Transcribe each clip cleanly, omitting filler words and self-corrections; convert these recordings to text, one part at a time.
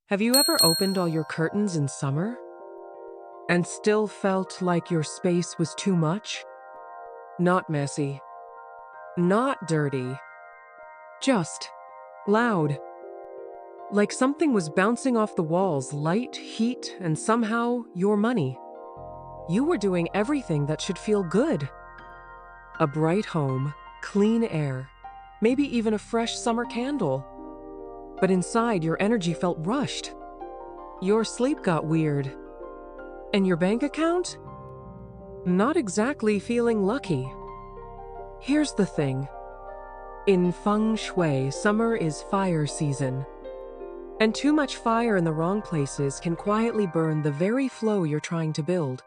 Have you ever opened all your curtains in summer and still felt like your space was too much? Not messy, not dirty, just loud. Like something was bouncing off the walls, light, heat, and somehow your money. You were doing everything that should feel good. A bright home, clean air, maybe even a fresh summer candle. But inside, your energy felt rushed. Your sleep got weird. And your bank account? Not exactly feeling lucky. Here's the thing. In Feng Shui, summer is fire season. And too much fire in the wrong places can quietly burn the very flow you're trying to build.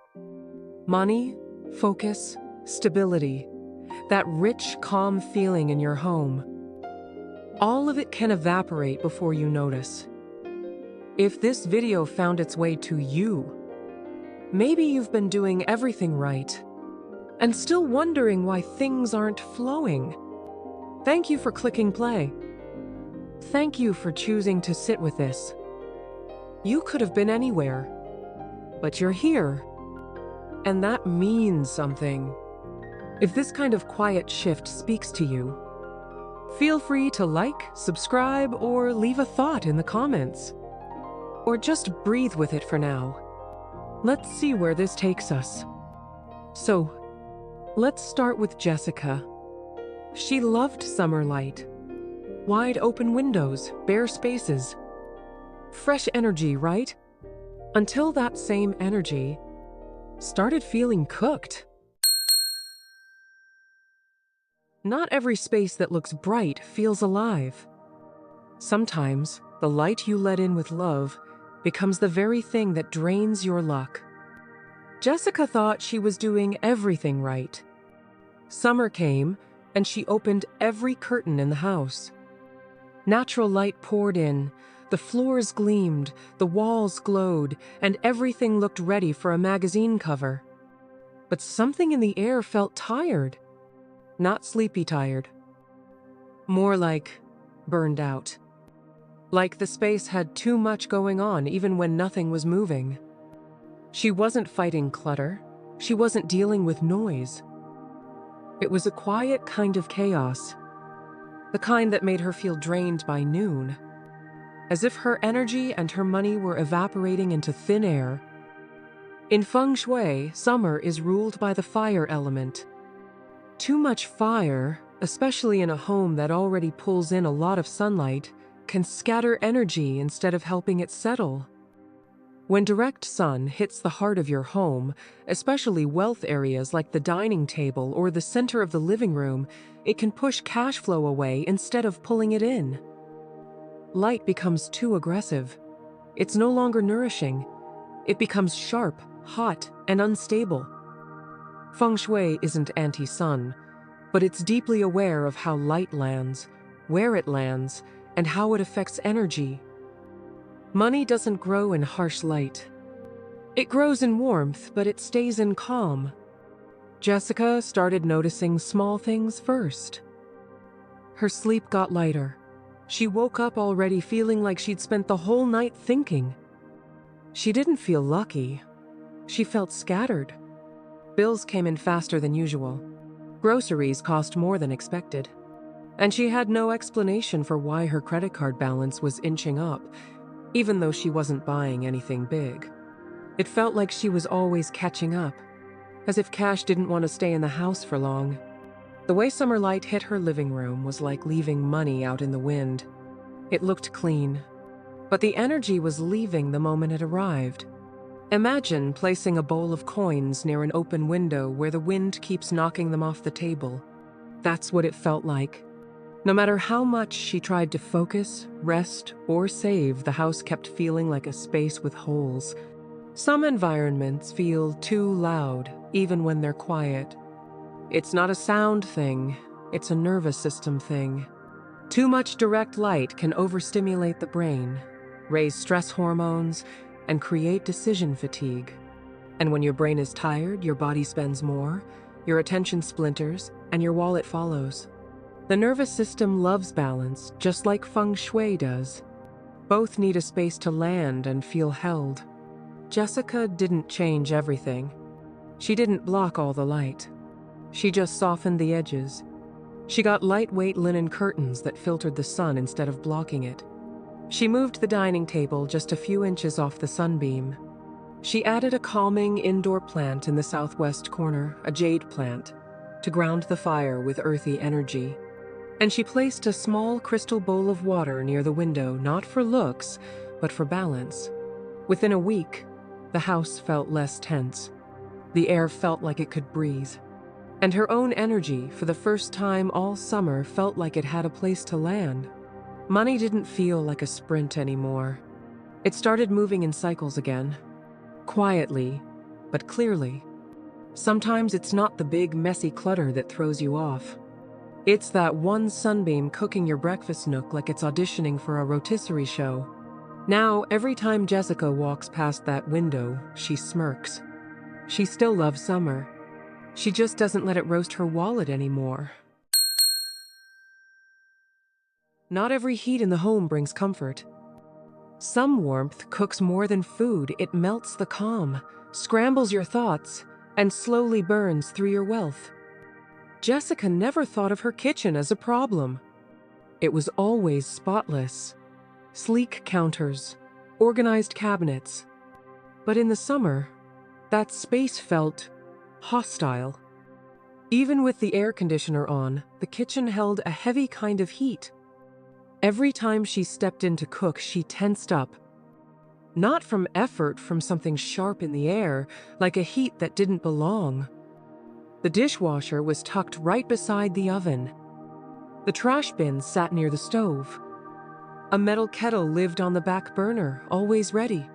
Money, focus, stability, that rich, calm feeling in your home. All of it can evaporate before you notice. If this video found its way to you, maybe you've been doing everything right and still wondering why things aren't flowing. Thank you for clicking play. Thank you for choosing to sit with this. You could have been anywhere, but you're here, and that means something. If this kind of quiet shift speaks to you, feel free to like, subscribe, or leave a thought in the comments. Or just breathe with it for now. Let's see where this takes us. So, let's start with Jessica. She loved summer light. Wide open windows, bare spaces. Fresh energy, right? Until that same energy started feeling cooked. Not every space that looks bright feels alive. Sometimes, the light you let in with love becomes the very thing that drains your luck. Jessica thought she was doing everything right. Summer came, and she opened every curtain in the house. Natural light poured in, the floors gleamed, the walls glowed, and everything looked ready for a magazine cover. But something in the air felt tired. Not sleepy tired. More like burned out. Like the space had too much going on even when nothing was moving. She wasn't fighting clutter. She wasn't dealing with noise. It was a quiet kind of chaos. The kind that made her feel drained by noon. As if her energy and her money were evaporating into thin air. In Feng Shui, summer is ruled by the fire element. Too much fire, especially in a home that already pulls in a lot of sunlight, can scatter energy instead of helping it settle. When direct sun hits the heart of your home, especially wealth areas like the dining table or the center of the living room, it can push cash flow away instead of pulling it in. Light becomes too aggressive. It's no longer nourishing. It becomes sharp, hot, and unstable. Feng Shui isn't anti-sun, but it's deeply aware of how light lands, where it lands, and how it affects energy. Money doesn't grow in harsh light. It grows in warmth, but it stays in calm. Jessica started noticing small things first. Her sleep got lighter. She woke up already feeling like she'd spent the whole night thinking. She didn't feel lucky. She felt scattered. Bills came in faster than usual. Groceries cost more than expected. And she had no explanation for why her credit card balance was inching up, even though she wasn't buying anything big. It felt like she was always catching up, as if cash didn't want to stay in the house for long. The way summer light hit her living room was like leaving money out in the wind. It looked clean, but the energy was leaving the moment it arrived. Imagine placing a bowl of coins near an open window where the wind keeps knocking them off the table. That's what it felt like. No matter how much she tried to focus, rest, or save, the house kept feeling like a space with holes. Some environments feel too loud, even when they're quiet. It's not a sound thing, it's a nervous system thing. Too much direct light can overstimulate the brain, raise stress hormones, and create decision fatigue. And when your brain is tired, your body spends more, your attention splinters, and your wallet follows. The nervous system loves balance, just like Feng Shui does. Both need a space to land and feel held. Jessica didn't change everything. She didn't block all the light. She just softened the edges. She got lightweight linen curtains that filtered the sun instead of blocking it. She moved the dining table just a few inches off the sunbeam. She added a calming indoor plant in the southwest corner, a jade plant, to ground the fire with earthy energy. And she placed a small crystal bowl of water near the window, not for looks, but for balance. Within a week, the house felt less tense. The air felt like it could breathe. And her own energy, for the first time all summer, felt like it had a place to land. Money didn't feel like a sprint anymore. It started moving in cycles again. Quietly, but clearly. Sometimes it's not the big, messy clutter that throws you off. It's that one sunbeam cooking your breakfast nook like it's auditioning for a rotisserie show. Now, every time Jessica walks past that window, she smirks. She still loves summer. She just doesn't let it roast her wallet anymore. Not every heat in the home brings comfort. Some warmth cooks more than food. It melts the calm, scrambles your thoughts, and slowly burns through your wealth. Jessica never thought of her kitchen as a problem. It was always spotless. Sleek counters, organized cabinets. But in the summer, that space felt hostile. Even with the air conditioner on, the kitchen held a heavy kind of heat. Every time she stepped in to cook, she tensed up. Not from effort, from something sharp in the air, like a heat that didn't belong. The dishwasher was tucked right beside the oven. The trash bin sat near the stove. A metal kettle lived on the back burner, always ready.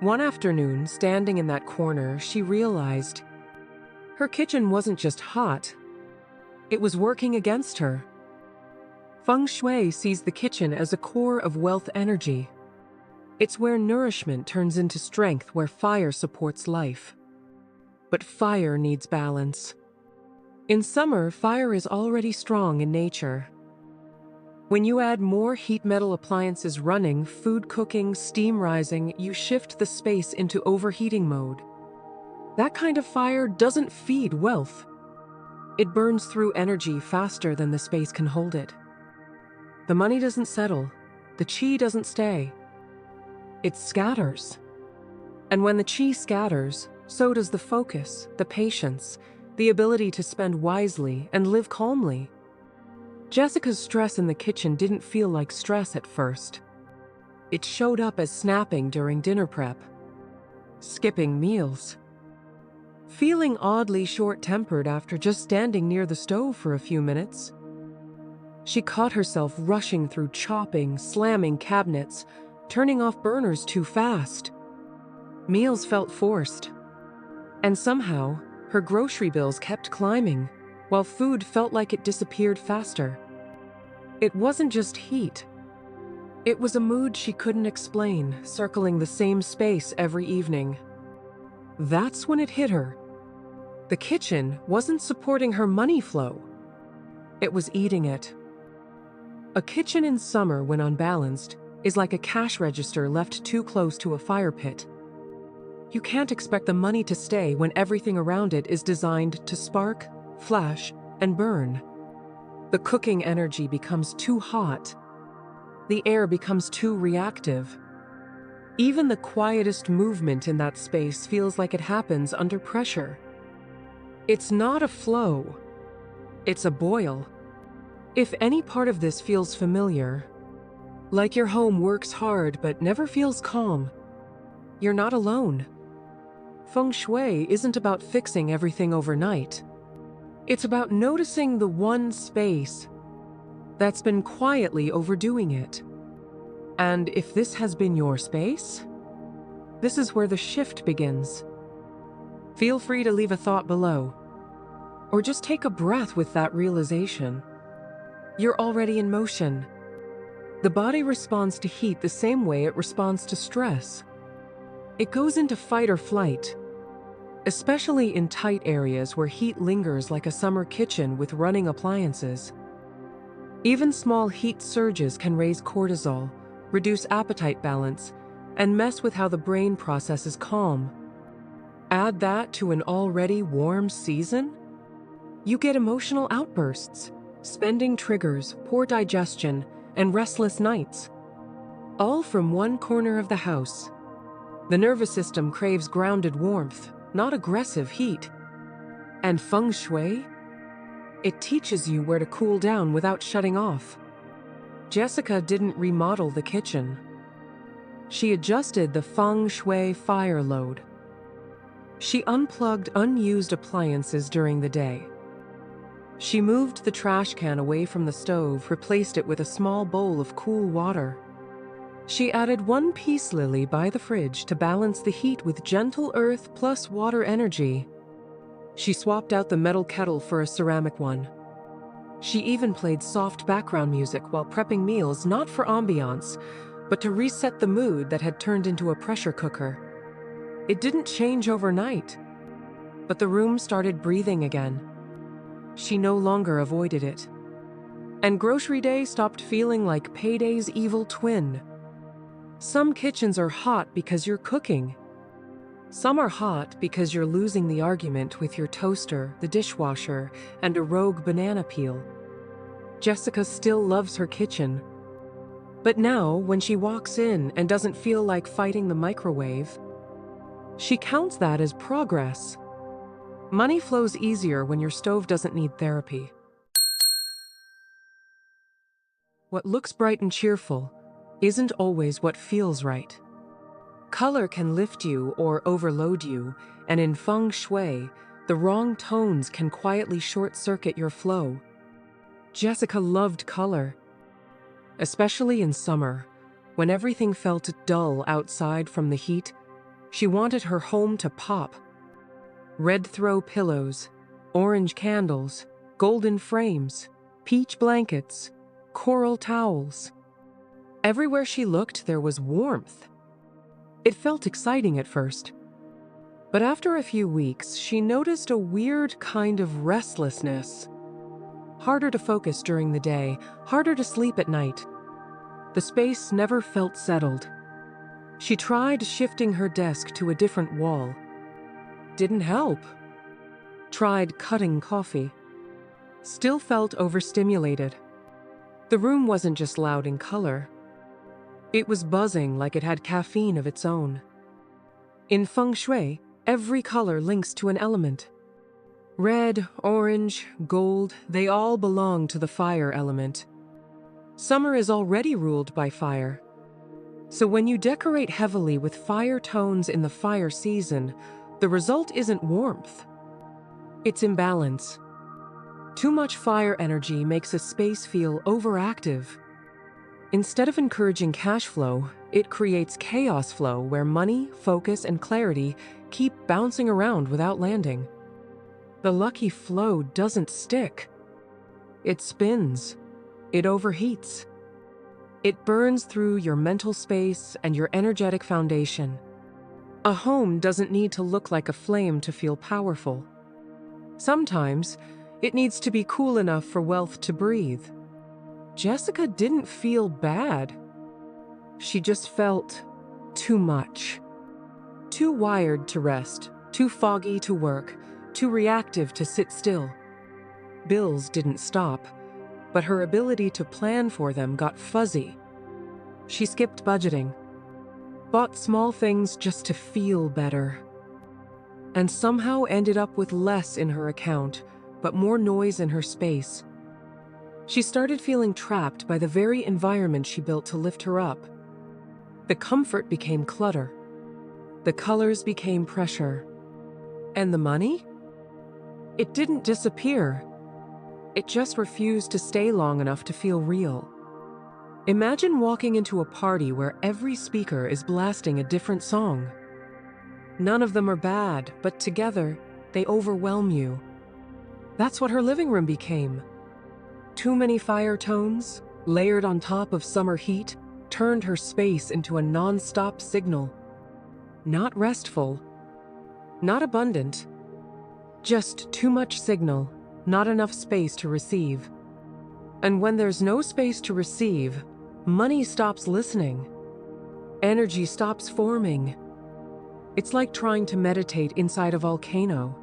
One afternoon, standing in that corner, she realized her kitchen wasn't just hot. It was working against her. Feng Shui sees the kitchen as a core of wealth energy. It's where nourishment turns into strength, where fire supports life. But fire needs balance. In summer, fire is already strong in nature. When you add more heat metal appliances running, food cooking, steam rising, you shift the space into overheating mode. That kind of fire doesn't feed wealth. It burns through energy faster than the space can hold it. The money doesn't settle. The chi doesn't stay. It scatters. And when the chi scatters, so does the focus, the patience, the ability to spend wisely and live calmly. Jessica's stress in the kitchen didn't feel like stress at first. It showed up as snapping during dinner prep, skipping meals, feeling oddly short-tempered after just standing near the stove for a few minutes. She caught herself rushing through chopping, slamming cabinets, turning off burners too fast. Meals felt forced. And somehow, her grocery bills kept climbing, while food felt like it disappeared faster. It wasn't just heat. It was a mood she couldn't explain, circling the same space every evening. That's when it hit her. The kitchen wasn't supporting her money flow. It was eating it. A kitchen in summer, when unbalanced, is like a cash register left too close to a fire pit. You can't expect the money to stay when everything around it is designed to spark, flash, and burn. The cooking energy becomes too hot. The air becomes too reactive. Even the quietest movement in that space feels like it happens under pressure. It's not a flow. It's a boil. If any part of this feels familiar, like your home works hard but never feels calm, you're not alone. Feng Shui isn't about fixing everything overnight. It's about noticing the one space that's been quietly overdoing it. And if this has been your space, this is where the shift begins. Feel free to leave a thought below, or just take a breath with that realization. You're already in motion. The body responds to heat the same way it responds to stress. It goes into fight or flight, especially in tight areas where heat lingers like a summer kitchen with running appliances. Even small heat surges can raise cortisol, reduce appetite balance, and mess with how the brain processes calm. Add that to an already warm season, you get emotional outbursts, spending triggers, poor digestion, and restless nights. All from one corner of the house. The nervous system craves grounded warmth, not aggressive heat. And Feng Shui? It teaches you where to cool down without shutting off. Jessica didn't remodel the kitchen. She adjusted the Feng Shui fire load. She unplugged unused appliances during the day. She moved the trash can away from the stove, replaced it with a small bowl of cool water. She added one peace lily by the fridge to balance the heat with gentle earth plus water energy. She swapped out the metal kettle for a ceramic one. She even played soft background music while prepping meals, not for ambiance, but to reset the mood that had turned into a pressure cooker. It didn't change overnight, but the room started breathing again. She no longer avoided it. And grocery day stopped feeling like payday's evil twin. Some kitchens are hot because you're cooking. Some are hot because you're losing the argument with your toaster, the dishwasher, and a rogue banana peel. Jessica still loves her kitchen. But now, when she walks in and doesn't feel like fighting the microwave, she counts that as progress. Money flows easier when your stove doesn't need therapy. What looks bright and cheerful isn't always what feels right. Color can lift you or overload you, and in Feng Shui, the wrong tones can quietly short-circuit your flow. Jessica loved color, especially in summer, when everything felt dull outside from the heat. She wanted her home to pop. Red throw pillows, orange candles, golden frames, peach blankets, coral towels. Everywhere she looked, there was warmth. It felt exciting at first. But after a few weeks, she noticed a weird kind of restlessness. Harder to focus during the day, harder to sleep at night. The space never felt settled. She tried shifting her desk to a different wall. Didn't help. Tried cutting coffee. Still felt overstimulated. The room wasn't just loud in color. It was buzzing like it had caffeine of its own. In Feng Shui, every color links to an element. Red, orange, gold, they all belong to the fire element. Summer is already ruled by fire. So when you decorate heavily with fire tones in the fire season, the result isn't warmth. It's imbalance. Too much fire energy makes a space feel overactive. Instead of encouraging cash flow, it creates chaos flow where money, focus, and clarity keep bouncing around without landing. The lucky flow doesn't stick. It spins. It overheats. It burns through your mental space and your energetic foundation. A home doesn't need to look like a flame to feel powerful. Sometimes, it needs to be cool enough for wealth to breathe. Jessica didn't feel bad. She just felt too much. Too wired to rest, too foggy to work, too reactive to sit still. Bills didn't stop, but her ability to plan for them got fuzzy. She skipped budgeting, bought small things just to feel better, and somehow ended up with less in her account, but more noise in her space. She started feeling trapped by the very environment she built to lift her up. The comfort became clutter. The colors became pressure. And the money? It didn't disappear. It just refused to stay long enough to feel real. Imagine walking into a party where every speaker is blasting a different song. None of them are bad, but together, they overwhelm you. That's what her living room became. Too many fire tones, layered on top of summer heat, turned her space into a non-stop signal. Not restful, not abundant, just too much signal, not enough space to receive. And when there's no space to receive, Money stops listening. Energy stops forming. It's like trying to meditate inside a volcano.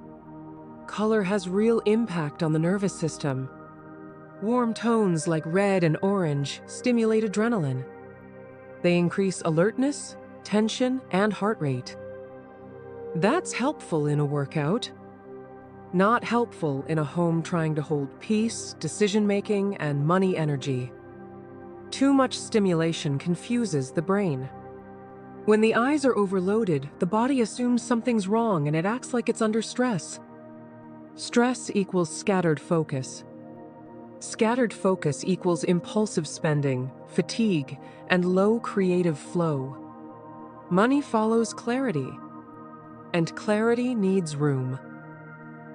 Color has real impact on the nervous system. Warm tones like red and orange stimulate adrenaline. They increase alertness, tension, and heart rate. That's helpful in a workout. Not helpful in a home trying to hold peace, decision-making, and money energy. Too much stimulation confuses the brain. When the eyes are overloaded, the body assumes something's wrong and it acts like it's under stress. Stress equals scattered focus. Scattered focus equals impulsive spending, fatigue, and low creative flow. Money follows clarity, and clarity needs room.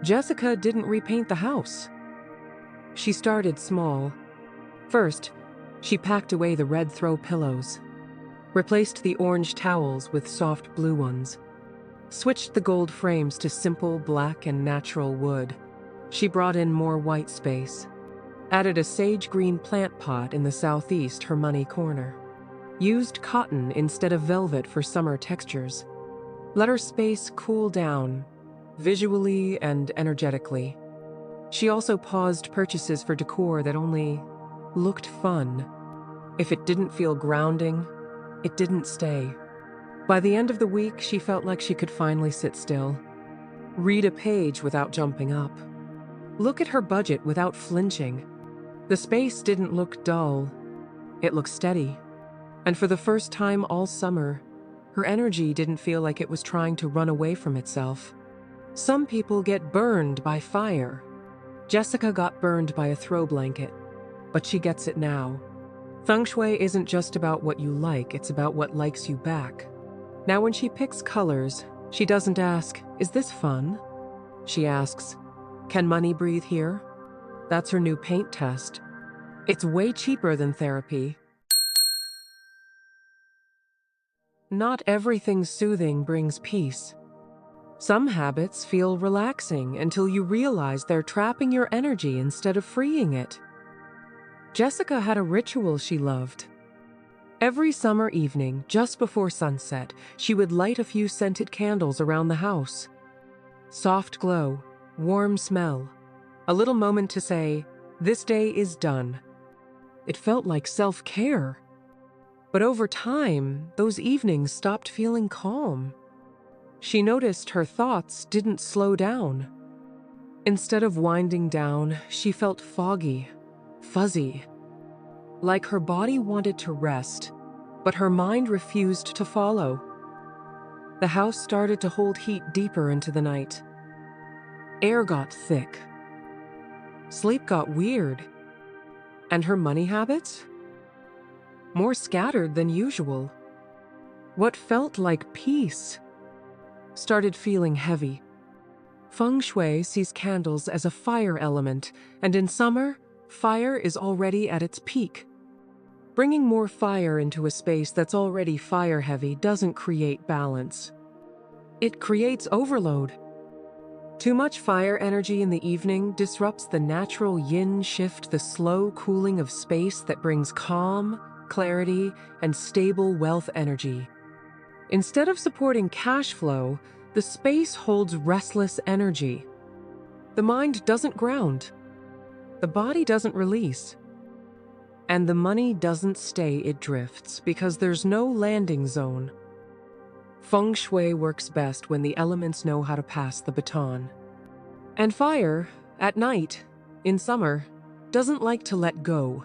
Jessica didn't repaint the house. She started small. First, she packed away the red throw pillows, replaced the orange towels with soft blue ones, switched the gold frames to simple black and natural wood. She brought in more white space, added a sage green plant pot in the southeast, her money corner, used cotton instead of velvet for summer textures. Let her space cool down, visually and energetically. She also paused purchases for decor that only looked fun. If it didn't feel grounding, it didn't stay. By the end of the week, she felt like she could finally sit still, read a page without jumping up, look at her budget without flinching. The space didn't look dull, it looked steady. And for the first time all summer, her energy didn't feel like it was trying to run away from itself. Some people get burned by fire. Jessica got burned by a throw blanket, but she gets it now. Feng Shui isn't just about what you like, it's about what likes you back. Now when she picks colors, she doesn't ask, "Is this fun?" She asks, "Can money breathe here?" That's her new paint test. It's way cheaper than therapy. Not everything soothing brings peace. Some habits feel relaxing until you realize they're trapping your energy instead of freeing it. Jessica had a ritual she loved. Every summer evening, just before sunset, she would light a few scented candles around the house. Soft glow, warm smell, a little moment to say, "This day is done." It felt like self-care. But over time, those evenings stopped feeling calm. She noticed her thoughts didn't slow down. Instead of winding down, she felt foggy, fuzzy. Like her body wanted to rest, but her mind refused to follow. The house started to hold heat deeper into the night. Air got thick. Sleep got weird. And her money habits? More scattered than usual. What felt like peace started feeling heavy. Feng Shui sees candles as a fire element, and in summer, fire is already at its peak. Bringing more fire into a space that's already fire-heavy doesn't create balance. It creates overload. Too much fire energy in the evening disrupts the natural yin shift, the slow cooling of space that brings calm, clarity, and stable wealth energy. Instead of supporting cash flow, the space holds restless energy. The mind doesn't ground. The body doesn't release. And the money doesn't stay, it drifts, because there's no landing zone. Feng Shui works best when the elements know how to pass the baton. And fire, at night, in summer, doesn't like to let go.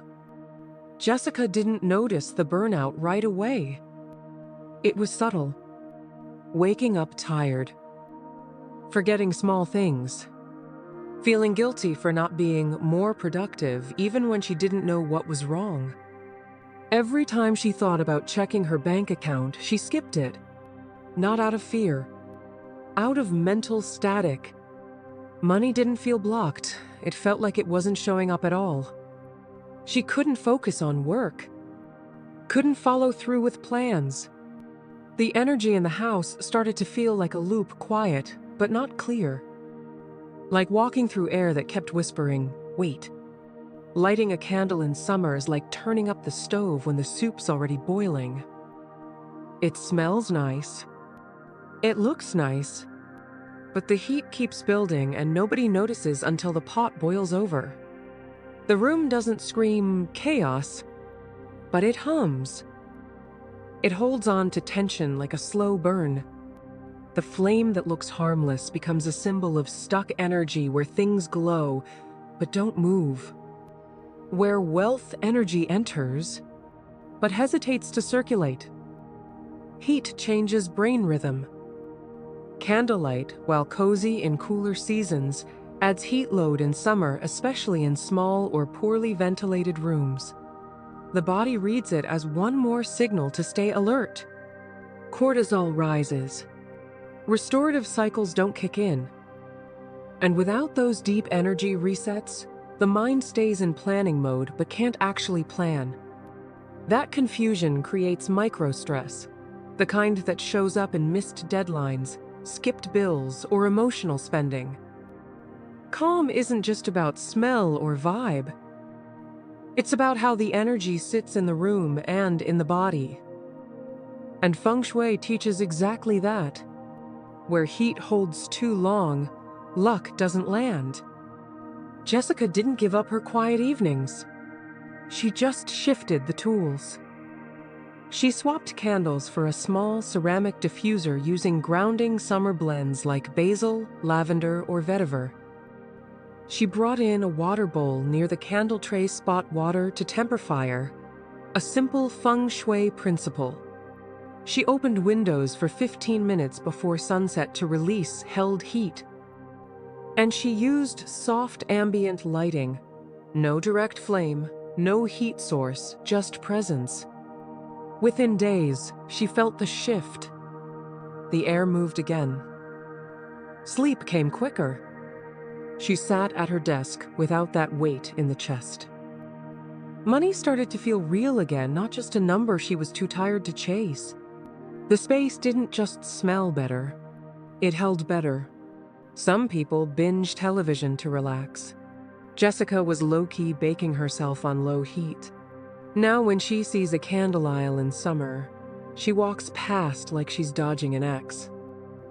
Jessica didn't notice the burnout right away. It was subtle. Waking up tired. Forgetting small things. Feeling guilty for not being more productive even when she didn't know what was wrong. Every time she thought about checking her bank account, she skipped it. Not out of fear. Out of mental static. Money didn't feel blocked. It felt like it wasn't showing up at all. She couldn't focus on work. Couldn't follow through with plans. The energy in the house started to feel like a loop, quiet, but not clear. Like walking through air that kept whispering, "Wait." Lighting a candle in summer is like turning up the stove when the soup's already boiling. It smells nice. It looks nice. But the heat keeps building and nobody notices until the pot boils over. The room doesn't scream chaos, but it hums. It holds on to tension like a slow burn. The flame that looks harmless becomes a symbol of stuck energy where things glow but don't move. Where wealth energy enters but hesitates to circulate. Heat changes brain rhythm. Candlelight, while cozy in cooler seasons, adds heat load in summer, especially in small or poorly ventilated rooms. The body reads it as one more signal to stay alert. Cortisol rises. Restorative cycles don't kick in. And without those deep energy resets, the mind stays in planning mode but can't actually plan. That confusion creates micro-stress, the kind that shows up in missed deadlines, skipped bills, or emotional spending. Calm isn't just about smell or vibe. It's about how the energy sits in the room and in the body. And Feng Shui teaches exactly that. Where heat holds too long, luck doesn't land. Jessica didn't give up her quiet evenings. She just shifted the tools. She swapped candles for a small ceramic diffuser using grounding summer blends like basil, lavender, or vetiver. She brought in a water bowl near the candle tray spot water to temper fire, a simple Feng Shui principle. She opened windows for 15 minutes before sunset to release held heat. And she used soft ambient lighting. No direct flame, no heat source, just presence. Within days, she felt the shift. The air moved again. Sleep came quicker. She sat at her desk without that weight in the chest. Money started to feel real again, not just a number she was too tired to chase. The space didn't just smell better. It held better. Some people binge television to relax. Jessica was low-key baking herself on low heat. Now when she sees a candle aisle in summer, she walks past like she's dodging an X.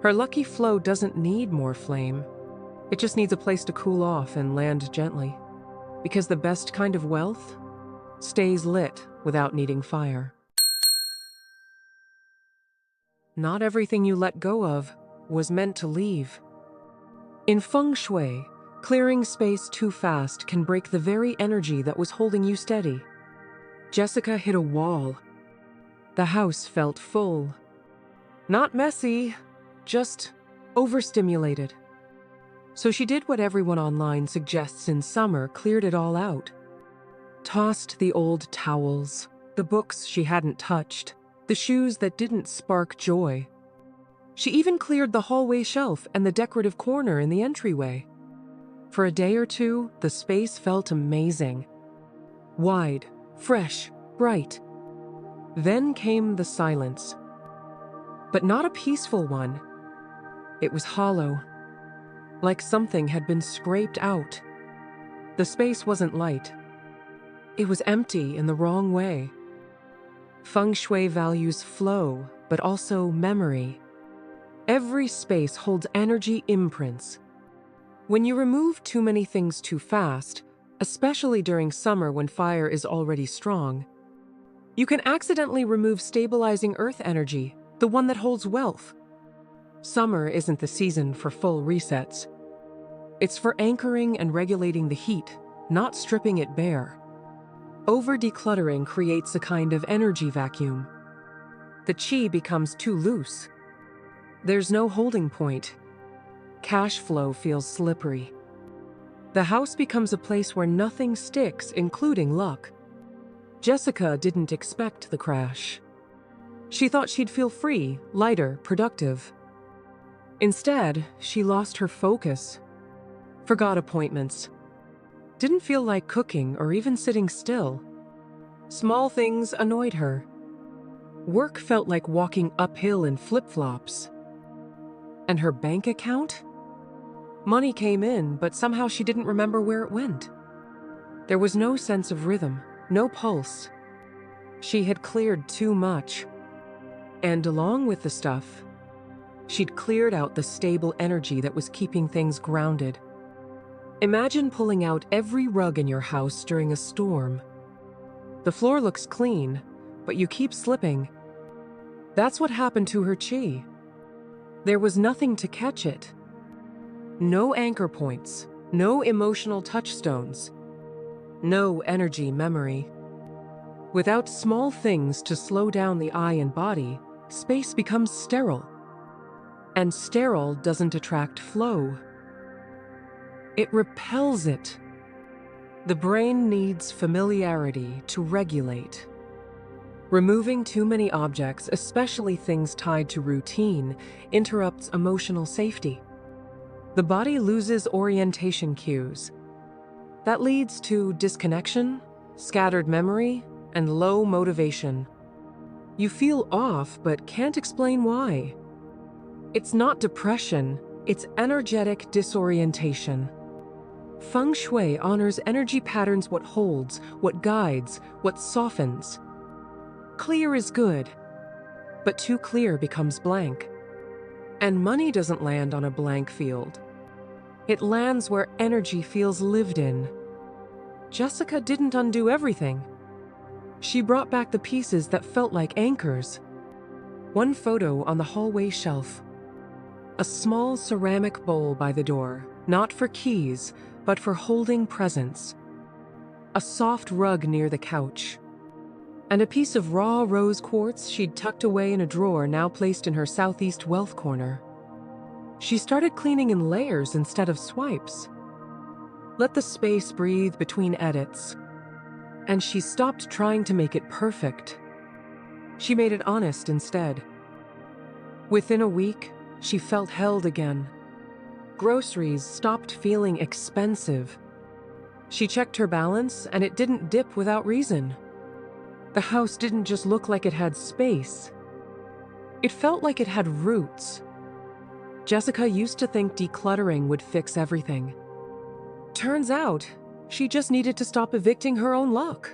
Her lucky flow doesn't need more flame. It just needs a place to cool off and land gently. Because the best kind of wealth stays lit without needing fire. Not everything you let go of was meant to leave. In Feng Shui, clearing space too fast can break the very energy that was holding you steady. Jessica hit a wall. The house felt full. Not messy, just overstimulated. So she did what everyone online suggests in summer, cleared it all out. Tossed the old towels, the books she hadn't touched, the shoes that didn't spark joy. She even cleared the hallway shelf and the decorative corner in the entryway. For a day or two, the space felt amazing. Wide, fresh, bright. Then came the silence. But not a peaceful one. It was hollow, like something had been scraped out. The space wasn't light. It was empty in the wrong way. Feng Shui values flow, but also memory. Every space holds energy imprints. When you remove too many things too fast, especially during summer when fire is already strong, you can accidentally remove stabilizing earth energy, the one that holds wealth. Summer isn't the season for full resets. It's for anchoring and regulating the heat, not stripping it bare. Over-decluttering creates a kind of energy vacuum. The qi becomes too loose. There's no holding point. Cash flow feels slippery. The house becomes a place where nothing sticks, including luck. Jessica didn't expect the crash. She thought she'd feel free, lighter, productive. Instead, she lost her focus. Forgot appointments. Didn't feel like cooking or even sitting still. Small things annoyed her. Work felt like walking uphill in flip-flops. And her bank account? Money came in, but somehow she didn't remember where it went. There was no sense of rhythm, no pulse. She had cleared too much. And along with the stuff, she'd cleared out the stable energy that was keeping things grounded. Imagine pulling out every rug in your house during a storm. The floor looks clean, but you keep slipping. That's what happened to her chi. There was nothing to catch it. No anchor points, no emotional touchstones, no energy memory. Without small things to slow down the eye and body, space becomes sterile. And sterile doesn't attract flow. It repels it. The brain needs familiarity to regulate. Removing too many objects, especially things tied to routine, interrupts emotional safety. The body loses orientation cues. That leads to disconnection, scattered memory, and low motivation. You feel off but can't explain why. It's not depression, it's energetic disorientation. Feng Shui honors energy patterns: what holds, what guides, what softens. Clear is good, but too clear becomes blank. And money doesn't land on a blank field. It lands where energy feels lived in. Jessica didn't undo everything. She brought back the pieces that felt like anchors. One photo on the hallway shelf. A small ceramic bowl by the door, not for keys, but for holding presence. A soft rug near the couch. And a piece of raw rose quartz she'd tucked away in a drawer, now placed in her southeast wealth corner. She started cleaning in layers instead of swipes. Let the space breathe between edits. And she stopped trying to make it perfect. She made it honest instead. Within a week, she felt held again. Groceries stopped feeling expensive. She checked her balance, and it didn't dip without reason. The house didn't just look like it had space. It felt like it had roots. Jessica used to think decluttering would fix everything. Turns out, she just needed to stop evicting her own luck.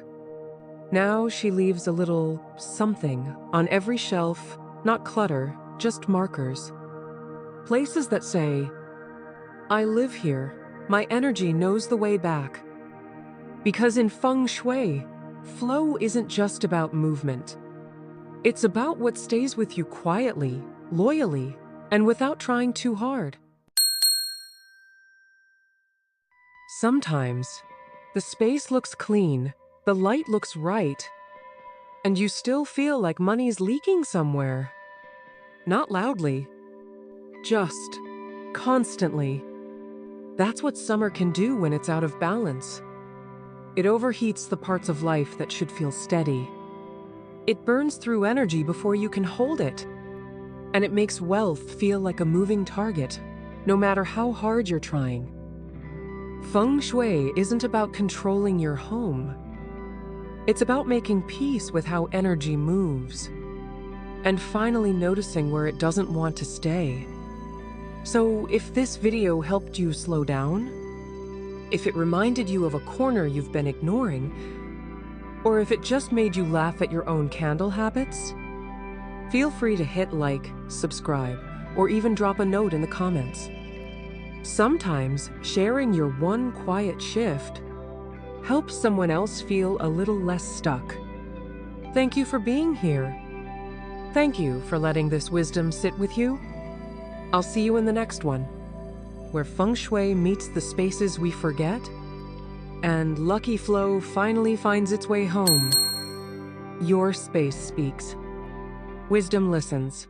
Now she leaves a little something on every shelf, not clutter, just markers. Places that say, I live here, my energy knows the way back. Because in Feng Shui, flow isn't just about movement. It's about what stays with you quietly, loyally, and without trying too hard. Sometimes, the space looks clean, the light looks right, and you still feel like money's leaking somewhere. Not loudly, just constantly. That's what summer can do when it's out of balance. It overheats the parts of life that should feel steady. It burns through energy before you can hold it. And it makes wealth feel like a moving target, no matter how hard you're trying. Feng Shui isn't about controlling your home. It's about making peace with how energy moves, and finally noticing where it doesn't want to stay. So if this video helped you slow down, if it reminded you of a corner you've been ignoring, or if it just made you laugh at your own candle habits, feel free to hit like, subscribe, or even drop a note in the comments. Sometimes sharing your one quiet shift helps someone else feel a little less stuck. Thank you for being here. Thank you for letting this wisdom sit with you. I'll see you in the next one, where Feng Shui meets the spaces we forget, and lucky flow finally finds its way home. Your space speaks. Wisdom listens.